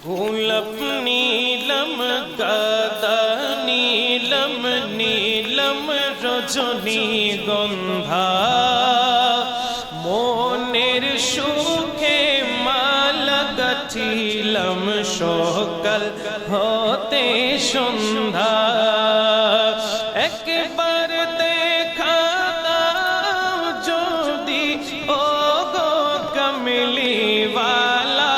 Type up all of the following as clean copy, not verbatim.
গোলাপ নীলম গাদা নীলম নীলম রজনী গন্ধা মনের সুখে মালা গাঁথিলাম সকাল হতে সন্ধ্যা একবার দেখা দাও যদি ও গো কমলিওয়ালা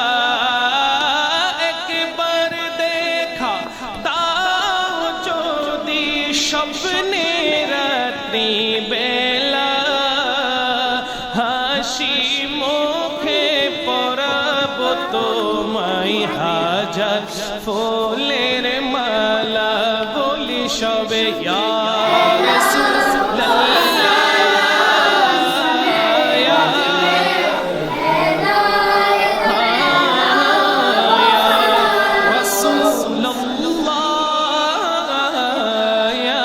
একবার দেখা দাও যদি স্বপ্নে রাত্রি বেলা হাসি মুখে পরাব তোমায় হাজার ফুলের মালা বলি সবে ইয়া রাসূলুল্লাহ ইয়া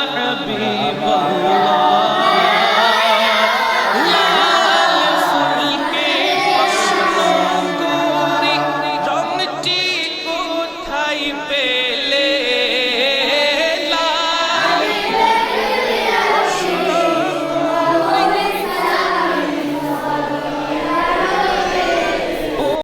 হাবিবাল্লাহ